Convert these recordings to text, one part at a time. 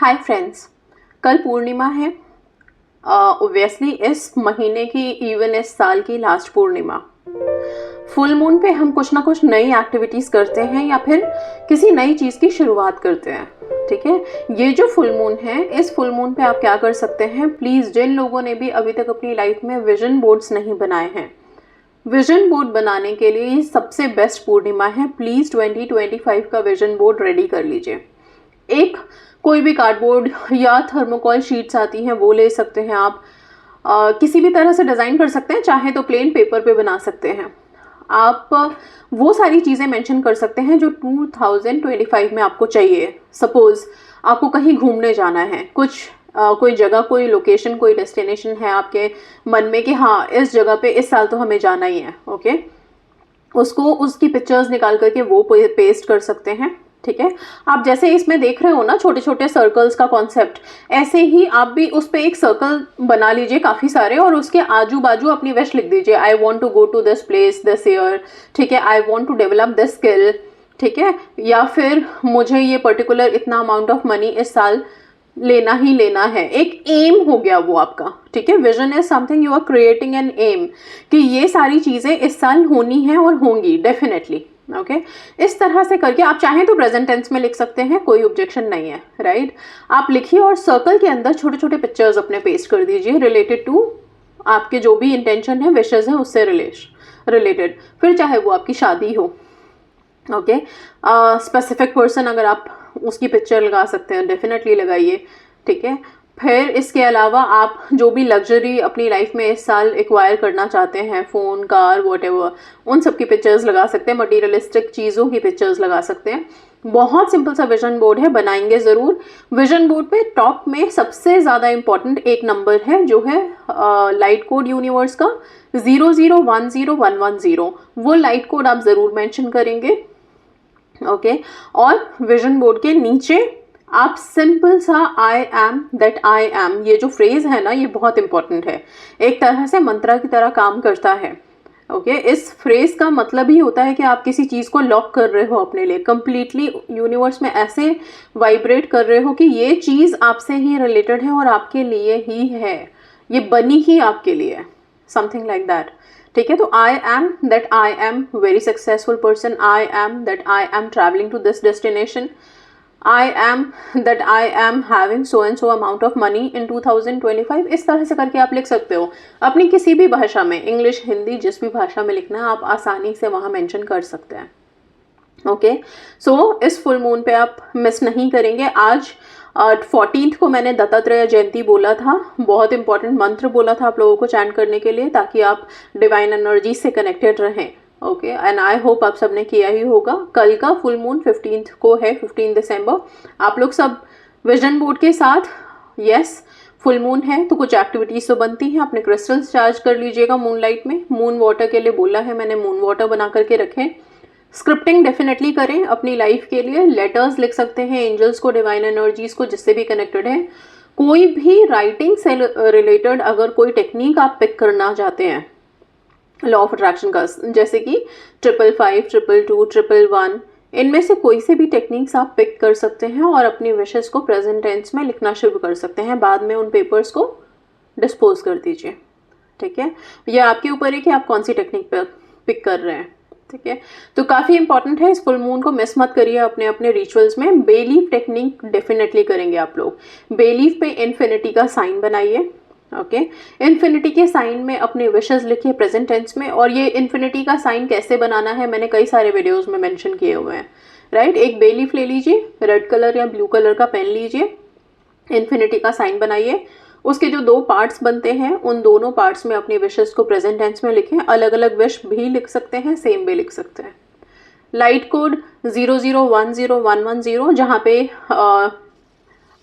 Hi friends, कल पूर्णिमा है। Obviously इस महीने की, इवन इस साल की लास्ट पूर्णिमा। फुल मून पे हम कुछ ना कुछ नई एक्टिविटीज़ करते हैं या फिर किसी नई चीज़ की शुरुआत करते हैं। ठीक है, ये जो फुल मून है, इस फुल मून पे आप क्या कर सकते हैं, प्लीज़ जिन लोगों ने भी अभी तक अपनी लाइफ में विजन बोर्ड्स नहीं बनाए हैं, विजन बोर्ड बनाने के लिए ये सबसे बेस्ट पूर्णिमा है। प्लीज़ 2025 का विजन बोर्ड रेडी कर लीजिए। एक कोई भी कार्डबोर्ड या थर्मोकॉल शीट्स आती हैं वो ले सकते हैं आप। किसी भी तरह से डिज़ाइन कर सकते हैं, चाहे तो प्लेन पेपर पे बना सकते हैं आप। वो सारी चीज़ें मेंशन कर सकते हैं जो 2025 में आपको चाहिए। सपोज़ आपको कहीं घूमने जाना है, कोई जगह, कोई लोकेशन, कोई डेस्टिनेशन है आपके मन में कि हाँ इस जगह पे इस साल तो हमें जाना ही है। ओके, उसको उसकी पिक्चर्स निकाल करके वो पेस्ट कर सकते हैं। ठीक है, आप जैसे इसमें देख रहे हो ना छोटे छोटे सर्कल्स का कॉन्सेप्ट, ऐसे ही आप भी उस पर एक सर्कल बना लीजिए काफ़ी सारे, और उसके आजू बाजू अपनी विश लिख दीजिए। I want to go to this place this year. ठीक है, I want to develop this skill. ठीक है, या फिर मुझे ये पर्टिकुलर इतना अमाउंट ऑफ मनी इस साल लेना ही लेना है। एक एम हो गया वो आपका। ठीक है, vision is something you are creating an aim कि ये सारी चीज़ें इस साल होनी है और होंगी डेफिनेटली। ओके, इस तरह से करके आप चाहें तो प्रेजेंट टेंस में लिख सकते हैं, कोई ऑब्जेक्शन नहीं है। राइट, आप लिखिए और सर्कल के अंदर छोटे छोटे पिक्चर्स अपने पेस्ट कर दीजिए रिलेटेड टू आपके जो भी इंटेंशन है, विशेज है, उससे रिलेटेड। फिर चाहे वो आपकी शादी हो, ओके, स्पेसिफिक पर्सन अगर आप उसकी पिक्चर लगा सकते हैं, डेफिनेटली लगाइए। ठीक है, फिर इसके अलावा आप जो भी लग्जरी अपनी लाइफ में इस साल एक्वायर करना चाहते हैं, फ़ोन, कार, वॉटेवर, उन सब की पिक्चर्स लगा सकते हैं। मटीरियलिस्टिक चीज़ों की पिक्चर्स लगा सकते हैं। बहुत सिंपल सा विजन बोर्ड है, बनाएंगे ज़रूर। विजन बोर्ड पे टॉप में सबसे ज़्यादा इंपॉर्टेंट एक नंबर है जो है लाइट कोड यूनिवर्स का 0010110। वो लाइट कोड आप ज़रूर मेंशन करेंगे। ओके, और विजन बोर्ड के नीचे आप सिंपल सा आई एम दैट आई एम, ये जो फ्रेज है ना, ये बहुत इंपॉर्टेंट है, एक तरह से मंत्रा की तरह काम करता है। ओके, इस फ्रेज का मतलब ही होता है कि आप किसी चीज़ को लॉक कर रहे हो अपने लिए, कंप्लीटली यूनिवर्स में ऐसे वाइब्रेट कर रहे हो कि ये चीज़ आपसे ही रिलेटेड है और आपके लिए ही है, ये बनी ही आपके लिए, समथिंग लाइक दैट। ठीक है, तो I am that I am very successful person, I am that I am travelling to this destination, I am that I am having so and so amount of money in 2025। इस तरह से करके आप लिख सकते हो अपनी किसी भी भाषा में, इंग्लिश, हिंदी, जिस भी भाषा में लिखना है आप आसानी से वहाँ मेंशन कर सकते हैं। ओके, सो इस फुल मून पे आप मिस नहीं करेंगे। आज 14th को मैंने दत्तात्रेय जयंती बोला था, बहुत इंपॉर्टेंट मंत्र बोला था आप लोगों को चैंट करने के लिए, ताकि आप डिवाइन एनर्जी से कनेक्टेड रहें। ओके, एंड आई होप आप सबने किया ही होगा। कल का फुल मून 15th को है, 15 दिसंबर। आप लोग सब विजन बोर्ड के साथ, यस फुल मून है तो कुछ एक्टिविटीज तो बनती हैं। अपने क्रिस्टल्स चार्ज कर लीजिएगा मून लाइट में। मून वाटर के लिए बोला है मैंने, मून वाटर बना करके रखें। स्क्रिप्टिंग डेफिनेटली करें अपनी लाइफ के लिए, लेटर्स लिख सकते हैं एंजल्स को, डिवाइन एनर्जीज को, जिससे भी कनेक्टेड है। कोई भी राइटिंग से रिलेटेड अगर कोई टेक्निक आप पिक करना चाहते हैं लॉ ऑफ अट्रैक्शन का, जैसे कि 555, 222, 111, इनमें से कोई से भी टेक्निक्स आप पिक कर सकते हैं और अपनी विशेस को प्रेजेंट टेंस में लिखना शुरू कर सकते हैं। बाद में उन पेपर्स को डिस्पोज कर दीजिए। ठीक है, यह आपके ऊपर है कि आप कौन सी टेक्निक पिक कर रहे हैं। ठीक है, तो काफ़ी इंपॉर्टेंट है, इस फुल मून को मिस मत करिए अपने अपने रिचुअल्स में। बेलीफ टेक्निक डेफिनेटली करेंगे आप लोग। बेलीफ पे इन्फिनिटी का साइन बनाइए। ओके, इन्फिनिटी के साइन में अपने विशेस लिखिए प्रेजेंट टेंस में। और ये इन्फिनिटी का साइन कैसे बनाना है मैंने कई सारे वीडियोस में मेंशन किए हुए हैं। राइट, एक बेलीफ ले लीजिए, रेड कलर या ब्लू कलर का पेन लीजिए, इन्फिनिटी का साइन बनाइए। उसके जो दो पार्ट्स बनते हैं उन दोनों पार्ट्स में अपनी विशेस को प्रेजेंट टेंस में लिखें। अलग अलग विश भी लिख सकते हैं, सेम भी लिख सकते हैं। लाइट कोड 0010110, जहाँ पे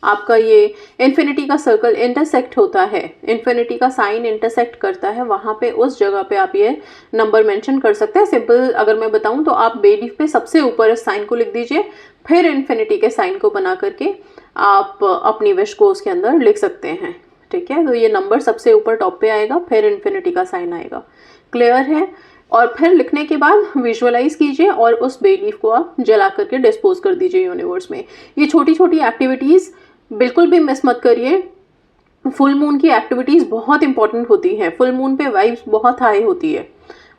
आपका ये इन्फिनिटी का सर्कल इंटरसेक्ट होता है, इन्फिनिटी का साइन इंटरसेक्ट करता है, वहाँ पे उस जगह पे आप ये नंबर मेंशन कर सकते हैं। सिंपल अगर मैं बताऊँ तो आप बेलीफ पे सबसे ऊपर इस साइन को लिख दीजिए, फिर इन्फिनिटी के साइन को बना करके आप अपनी विश को उसके अंदर लिख सकते हैं। ठीक है, तो ये नंबर सबसे ऊपर टॉप पे आएगा, फिर इन्फिनिटी का साइन आएगा। क्लियर है? और फिर लिखने के बाद विजुअलाइज कीजिए और उस बेलीफ को आप जला करके डिस्पोज कर दीजिए यूनिवर्स में। ये छोटी छोटी एक्टिविटीज़ बिल्कुल भी मिस मत करिए। फुल मून की एक्टिविटीज़ बहुत इंपॉर्टेंट होती हैं, फुल मून पे वाइब्स बहुत हाई होती है।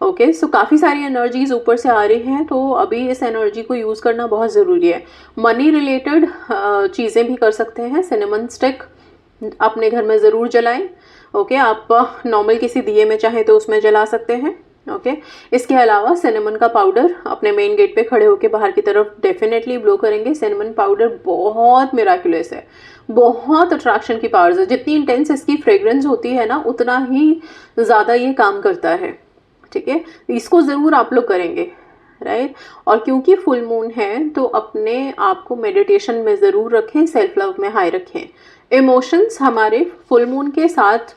ओके, सो काफ़ी सारी एनर्जीज ऊपर से आ रही हैं, तो अभी इस एनर्जी को यूज़ करना बहुत ज़रूरी है। मनी रिलेटेड चीज़ें भी कर सकते हैं। सिनेमन स्टिक अपने घर में ज़रूर जलाएं। ओके, आप नॉर्मल किसी दिए में चाहें तो उसमें जला सकते हैं। ओके, इसके अलावा सिनेमन का पाउडर अपने मेन गेट पे खड़े होकर बाहर की तरफ डेफिनेटली ब्लो करेंगे। सिनेमन पाउडर बहुत मिराकुलस है, बहुत अट्रैक्शन की पावर्स है। जितनी इंटेंस इसकी फ्रेग्रेंस होती है ना, उतना ही ज़्यादा ये काम करता है। ठीक है, इसको ज़रूर आप लोग करेंगे, राइट। और क्योंकि फुल मून है तो अपने आप को मेडिटेशन में ज़रूर रखें, सेल्फ लव में हाई रखें। इमोशंस हमारे फुल मून के साथ,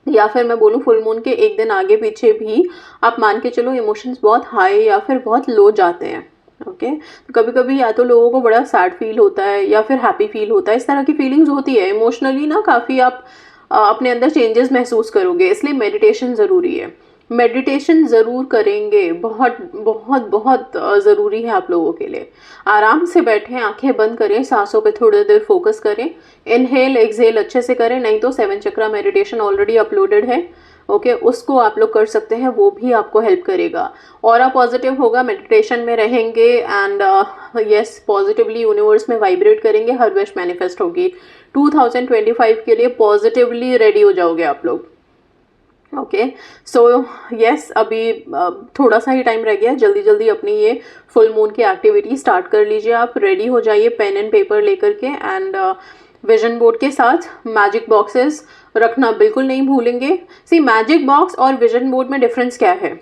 या फिर मैं बोलूँ फुल मून के एक दिन आगे पीछे भी आप मान के चलो इमोशंस बहुत हाई या फिर बहुत लो जाते हैं। ओके, तो कभी कभी या तो लोगों को बड़ा सैड फील होता है या फिर हैप्पी फील होता है, इस तरह की फीलिंग्स होती है। इमोशनली ना काफ़ी आप अपने अंदर चेंजेस महसूस करोगे, इसलिए मेडिटेशन ज़रूरी है। मेडिटेशन ज़रूर करेंगे, बहुत बहुत बहुत ज़रूरी है आप लोगों के लिए। आराम से बैठें, आंखें बंद करें, सांसों पे थोड़ी देर फोकस करें, इनहेल एक्सहेल अच्छे से करें। नहीं तो 7 चक्रा मेडिटेशन ऑलरेडी अपलोडेड है। ओके, उसको आप लोग कर सकते हैं, वो भी आपको हेल्प करेगा। ऑरा पॉजिटिव होगा, मेडिटेशन में रहेंगे एंड यस पॉजिटिवली यूनिवर्स में वाइब्रेट करेंगे, हर विश मैनिफेस्ट होगी। 2025 के लिए पॉजिटिवली रेडी हो जाओगे आप लोग। ओके, सो यस, अभी थोड़ा सा ही टाइम रह गया, जल्दी जल्दी अपनी ये फुल मून की एक्टिविटी स्टार्ट कर लीजिए। आप रेडी हो जाइए पेन एंड पेपर लेकर के, एंड विजन बोर्ड के साथ मैजिक बॉक्सेस रखना बिल्कुल नहीं भूलेंगे। सी, मैजिक बॉक्स और विजन बोर्ड में डिफरेंस क्या है?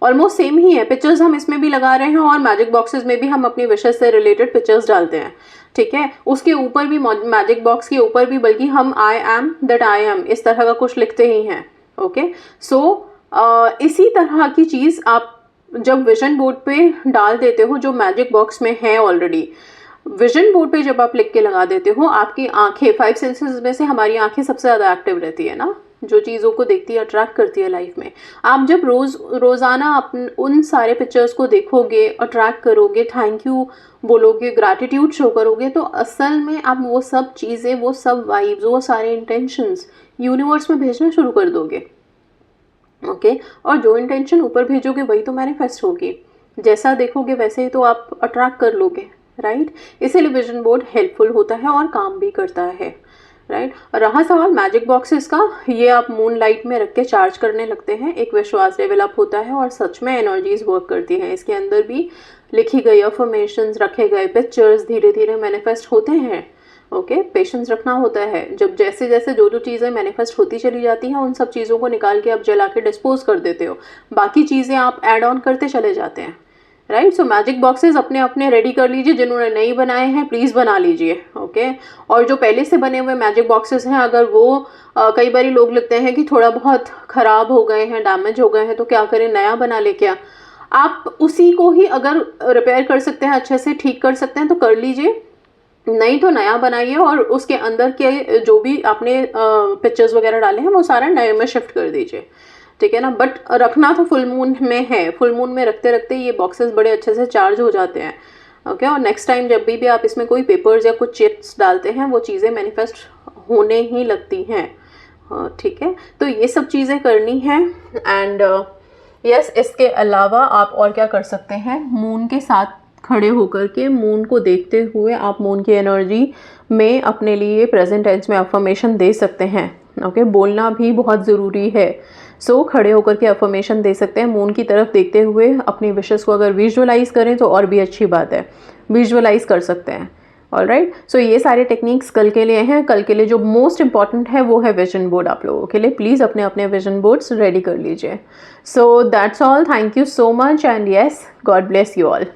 ऑलमोस्ट सेम ही है। पिक्चर्स हम इसमें भी लगा रहे हैं और मैजिक बॉक्सेस में भी हम अपनी विशेस से रिलेटेड पिक्चर्स डालते हैं। ठीक है, उसके ऊपर भी, मैजिक बॉक्स के ऊपर भी बल्कि हम आई एम दैट आई एम इस तरह का कुछ लिखते ही हैं। ओके, सो इसी तरह की चीज़ आप जब विजन बोर्ड पे डाल देते हो, जो मैजिक बॉक्स में है ऑलरेडी, विजन बोर्ड पे जब आप लिख के लगा देते हो, आपकी आंखें, 5 सेंसेस में से हमारी आंखें सबसे ज़्यादा एक्टिव रहती है ना, जो चीज़ों को देखती है, अट्रैक्ट करती है लाइफ में। आप जब रोज़ाना उन सारे पिक्चर्स को देखोगे, अट्रैक्ट करोगे, थैंक यू बोलोगे, ग्रैटिट्यूड शो करोगे, तो असल में आप वो सब चीज़ें, वो सब वाइब्स, वो सारे इंटेंशंस यूनिवर्स में भेजना शुरू कर दोगे। ओके, और जो इंटेंशन ऊपर भेजोगे वही तो मैनिफेस्ट होगी। जैसा देखोगे वैसे ही तो आप अट्रैक्ट कर लोगे, राइट। इसीलिए विजन बोर्ड हेल्पफुल होता है और काम भी करता है, राइट। रहा सवाल मैजिक बॉक्सेस का, ये आप मून लाइट में रख के चार्ज करने लगते हैं, एक विश्वास डेवलप होता है और सच में एनर्जीज वर्क करती हैं। इसके अंदर भी लिखी गई अफर्मेशंस, रखे गए पिक्चर्स धीरे धीरे मैनिफेस्ट होते हैं। ओके, पेशेंस रखना होता है। जब जैसे जैसे जो जो चीज़ें मैनिफेस्ट होती चली जाती हैं, उन सब चीज़ों को निकाल के आप जला के डिस्पोज कर देते हो, बाकी चीज़ें आप ऐड ऑन करते चले जाते हैं, राइट। सो मैजिक बॉक्सेस अपने अपने रेडी कर लीजिए, जिन्होंने नहीं बनाए हैं प्लीज़ बना लीजिए। ओके, और जो पहले से बने हुए मैजिक बॉक्सेस हैं, अगर वो कई बार लोग लिखते हैं कि थोड़ा बहुत ख़राब हो गए हैं, डैमेज हो गए हैं, तो क्या करें, नया बना ले क्या? आप उसी को ही अगर रिपेयर कर सकते हैं, अच्छे से ठीक कर सकते हैं तो कर लीजिए, नहीं तो नया बनाइए और उसके अंदर के जो भी आपने पिक्चर्स वगैरह डाले हैं वो सारा नए में शिफ्ट कर दीजिए। ठीक है ना, बट रखना तो फुल मून में है। फुल मून में रखते रखते ये बॉक्सेस बड़े अच्छे से चार्ज हो जाते हैं। ओके, और नेक्स्ट टाइम जब भी आप इसमें कोई पेपर्स या कुछ चिट्स डालते हैं, वो चीज़ें मैनिफेस्ट होने ही लगती हैं। ठीक है, तो ये सब चीज़ें करनी है। एंड यस, इसके अलावा आप और क्या कर सकते हैं, मून के साथ खड़े होकर के, मून को देखते हुए आप मून की एनर्जी में अपने लिए प्रेजेंट टेंस में अफर्मेशन दे सकते हैं। ओके, बोलना भी बहुत ज़रूरी है। सो खड़े होकर के अफर्मेशन दे सकते हैं, मून की तरफ देखते हुए अपनी विशेस को अगर विजुअलाइज करें तो और भी अच्छी बात है, विजुअलाइज कर सकते हैं। ऑलराइट, सो ये सारे टेक्निक्स कल के लिए हैं। कल के लिए जो मोस्ट इंपॉर्टेंट है वो है विजन बोर्ड। आप लोगों के लिए प्लीज़ अपने अपने विजन बोर्ड्स रेडी कर लीजिए। So that's all, thank you so much and yes, God bless you all.